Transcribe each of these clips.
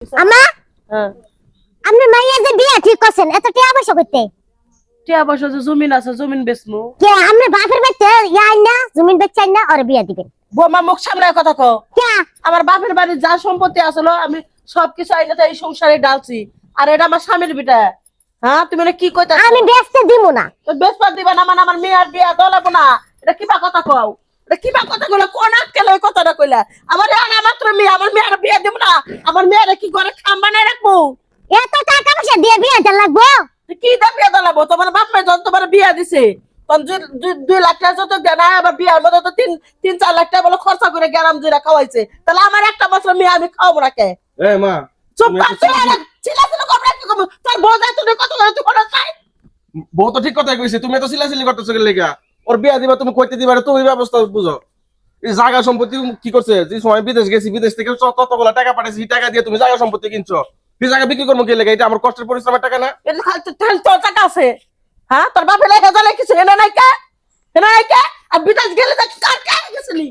আমা হ্যাঁ আপনি মাইয়া যে বিয়া ঠিক করছেন এত টাকা পয়সা করতে টিয়া পয়সা যে জমিন আছে জমিন বেচমু কে আপনি বাপের বাড়িতে ইয়াই না জমিন বেচাই না আর বিয়া দিবেন বৌমা মুখ সামনে কথা কও কে আমার বাপের বাড়ির যা সম্পত্তি আসলো আমি সবকিছু আইনা এই সংসারে ডালছি আর এটা আমার স্বামীর বিটা। হ্যাঁ তুমি কি কইতাছ? আমি বেচতে দিব না। তো বেচপার দিবা না মানে আমার মেয়ের বিয়া দলাবো না, এটা কিবা কথা কও? এটা কিবা কথা কইলা? কোন আক্কেলে ওই কথাটা কইলা? আমার আনা মাত্র মেয়ে, আমার মেয়ের বিয়া দিব না? আমার মেয়ের কি করে খাম বানায় রাখবো? এত টাকা পয়সা দিয়ে বিয়া দিতে লাগবো? কি দা বিয়া দলাবো? তোমার বাপ মা যখন তোমার বিয়া দিছে তখন 2 লাখ টাকা যত দেনা, আবার বিয়ার মধ্যে তো 3-4 লাখ টাকা বলে খরচা করে গেরাম জুড়া খাওয়াইছে, তাহলে আমার একটা মাত্র মেয়ে আমি খাওয়াবো না কে? এ মা চুপ কর, চিল্লাচিল্লি করবে কি করবো? তোর বউ যাই তুমি কত করে তুই কোনো চাই? বউ তো ঠিক কথাই কইছে, তুমি এত চিল্লাচিল্লি করতেছো কেন লেগা? ওর বিয়া দিবা তুমি কইতে দিবা না, তুমি ব্যবস্থা বুঝো। এই জায়গা সম্পত্তি কি করছে? যে সময় বিদেশ গেছি, বিদেশ থেকে কতগুলা টাকা পাঠাইছি, টাকা দিয়ে তুমি জায়গা সম্পত্তি কিনছো। এই জায়গা বিক্রি করবো কি লেগে? এটা আমার কষ্টের পরিশ্রমের টাকা না? এটা খালি তোর টাকা আছে? হ্যাঁ, তোর বাপে লেখা জলে কিছু এনে নাই কে? এনে নাই কে? আর বিদেশ গেলে দেখ কার কে গেছিলি?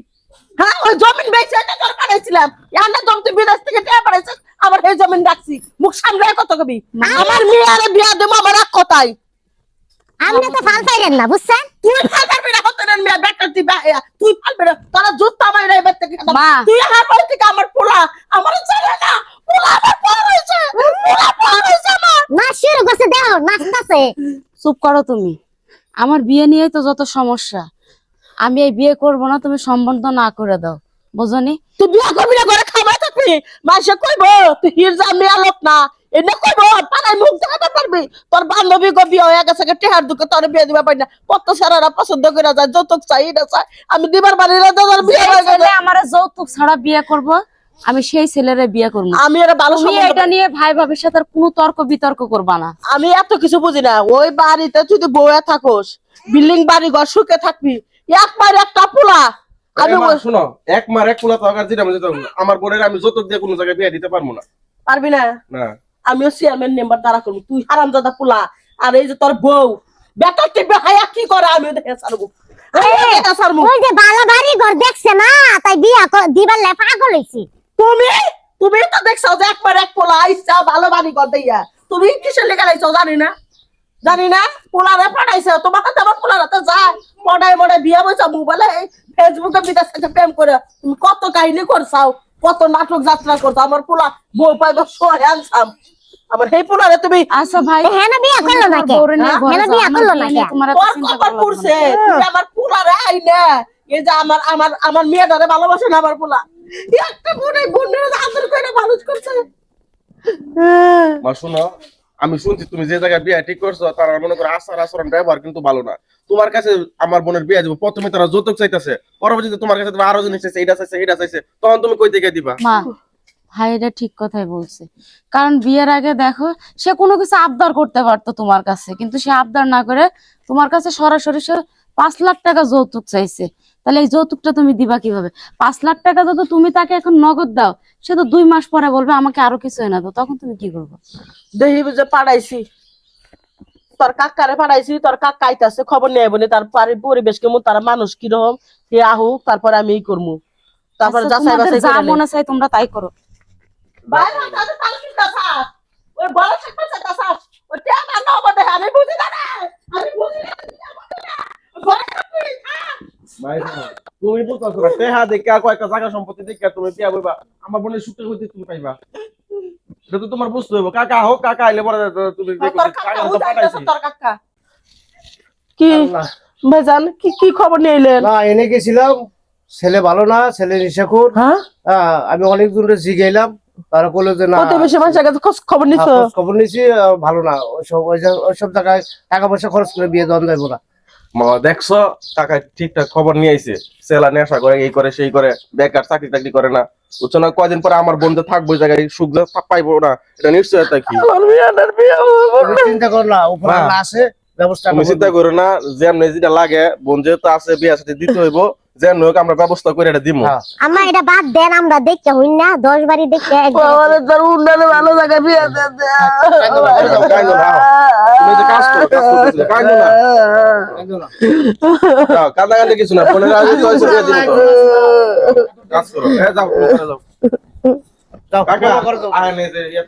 হ্যাঁ, ওই জমিন বেচে এটা তোর পাঠাইছিলাম, ইয়ানা জমি তুই বিদেশ থেকে টাকা পাঠাইছিস, আমার এই জমিন রাখছি। মুখ সামনে কত কবি? আমার মেয়ের বিয়া দেবো আমার এক কথাই। আপনি তো ফাল পাইলেন না বুঝছেন? তুই ফাল পারবি না, হতে নেন মেয়ে বেকার তুই ফাল পারবি না, তারা জুতা মাইরা এবার থেকে মা। তুই আমার বাড়ি থেকে আমার পোলা আমার ছেলে না, পোলা আমার পোলা হয়েছে, পোলা পোলা হয়েছে আমার। না শুরু করছে দেখো নাচতাছে। চুপ করো তুমি। আমার বিয়ে নিয়ে তো যত সমস্যা, আমি এই বিয়ে করব না, তুমি সম্বন্ধ না করে দাও, বুঝনি? তুই বিয়া করবি না, ঘরে খামাই থাকবি, মাসে কইবো তুই হিরজা মেয়া লোক না, এনে কইবো পাড়ায় মুখ দেখাতে পারবি? তোর বান্ধবী গো বিয়ে হয়ে গেছে, টেহার দুকে তোর বিয়ে দিবা পারি না, কত সারারা পছন্দ করে যায়, যৌতুক চাই এটা চাই, আমি দিবার পারি না, তোর বিয়ে হয়ে গেছে। আমার যৌতুক ছাড়া বিয়ে করব, আমি সেই ছেলেরে বিয়ে করবো। আমি এর ভালো তুমি সম্বন্ধ এটা নিয়ে ভাই ভাবির সাথে আর কোনো তর্ক বিতর্ক করবা না। আমি এত কিছু বুঝি না। ওই বাড়িতে তুই বউয়া থাকোস, বিল্ডিং বাড়ি ঘর সুখে থাকবি, একবার একটা পোলা। আমি এ মা, শুনো, এক মার এক কুলা তো আগার দিতে আমি যেতে পারবো না। আমার বোনের আমি যৌতুক দিয়ে কোনো জায়গায় বিয়া দিতে পারবো না। পারবি না? না আমিও চেয়ারম্যান মেম্বার দ্বারা করবো, তুই হারামজাদা পোলা। আর এই যে তোর বউ বেটার টিপে হায়া কি করে আমিও দেখে ছাড়বো, আমিও দেখে ছাড়বো। ওই যে ভালো বাড়ি ঘর দেখছে না তাই বিয়া দিবার লে পাগল হইছি। তুমি তুমি তো দেখছো যে একবার এক পোলা আইসা ভালো বাড়ি কর দিয়া, তুমি কিসের লেগে লাইছো জানি না? জানি না পোলারে পাঠাইছে তোমার কাছে, আমার পোলার হাতে যায় পড়ায় মডায় বিয়া বইছা মোবাইলে ফেসবুকে বিদেশ থেকে প্রেম করে তুমি কত কাহিনী করছাও, কত নাটক যাত্রা করছো। আমার পোলা বউ পাইব সহায় আনছাম, আমার সেই পোলারে তুমি আচ্ছা ভাই, হেনা বিয়া করলো না কে? বউরে নিয়ে ঘরে হেনা যাও, বিয়া আমার করলো না বিয়ে কে? নিয়ে তোমার এত তোর চিন্তা কপাল করা লাগবে না। পড়ছে, তুমি আমার পোলারে আইনা এই যে আমার আমার আমার মেয়েটারে ভালোবাসে না আমার পোলা, একটা বোনের বোনের আদর করে মানুষ করছে। মা শুনো, আমি শুনছি তুমি যে জায়গায় বিয়া ঠিক করছো তারা মনে করো আচার আচরণ ব্যবহার কিন্তু ভালো না। তোমার কাছে আমার বোনের বিয়া দিব, প্রথমে তারা যৌতুক চাইতেছে, পরবর্তীতে তোমার কাছে তুমি আরো জিনিস চাইছে, এটা চাইছে এটা চাইছে, তখন তুমি কই থেকে দিবা? মা, ভাই এটা ঠিক কথাই বলছে। কারণ বিয়ের আগে দেখো, সে কোনো কিছু আবদার করতে পারতো তোমার কাছে, কিন্তু সে আবদার না করে তোমার কাছে সরাসরি সে 5 লাখ টাকা যৌতুক চাইছে। তাহলে এই যৌতুকটা তুমি দিবা কিভাবে? 5 লাখ টাকা যদি তুমি তাকে এখন নগদ দাও, সে তো 2 মাস পরে বলবে আমাকে আরো কিছু এনে দাও, তখন তুমি কি করবে? দেখি যে পাঠাইছি তোর কাকারে পাঠাইছি, তোর কাকা আইতাছে খবর নিয়ে বলে তার পরিবেশ কেমন, তার মানুষ কিরকম, কে আহুক, তারপরে আমি এই করবো, তারপরে আচ্ছা, যাচাই তোমাদের বাছাই যা করে মনে চাই তোমরা তাই করো। তুমি বলতেছো না টেহা দেখে আর কয়েকটা জায়গা সম্পত্তি দেখে তুমি বিয়া বইবা, আমার বোনের সুখে হইতে তুমি পাইবা, এটা তো তোমার বুঝতে হবে। কাকা হোক, কাকা আইলে পরে তুমি পাঠাইছি। কি ভাইজান, কি কি খবর নিয়ে এলেন? না এনে গেছিলাম, ছেলে ভালো না, ছেলে নিশাখুর। হ্যাঁ, আমি অনেক দূরে জিগাইলাম, তারা বললো যে না প্রতিবেশী মানুষের কাছে খবর নিছো? খোঁজ খবর নিছি, ভালো না, ওইসব জায়গায় টাকা পয়সা খরচ করে বিয়ে দেওয়া যাইব না। মা দেখছো, কাকা ঠিকঠাক খবর নিয়ে আইছে, সেলা নেশা করে, এই করে সেই করে, বেকার চাকরি টাকরি করে না, বুঝছো না? কয়দিন পরে আমার বন্ধু থাকবো ওই জায়গায়, সুখ পাইবো না, এটা নিশ্চয়তা কি? আমার মেয়েটার বিয়ে হবে। তুমি চিন্তা করো না, উপরে হ্যাঁ। আল্লাহ আছে, ব্যবস্থা তুমি চিন্তা করো না, যেমনি যেটা লাগে, বোন যেহেতু আছে বিয়ে সাথে দিতে হইব, যেমন হোক আমরা ব্যবস্থা করে এটা দিব। আমার এটা বাদ দেন, আমরা দেখতে হই না 10 বাড়ি দেখতে আমাদের তোর উন্নয়নে ভালো জায়গায় বিয়ে দিয়ে দে। কাইন্দো না, তুমি যে কাজ করো, কাজ করতেছিলে, কাইন্দো না, যাও, কান্দাকান্দি কিছু না, বোনের আগে তো হয়েছে বিয়ে দিব তো। কাজ করো, যাও, তুমি করে যাও। যাও কাকা করো যাও। আয় নে যে ইয়ে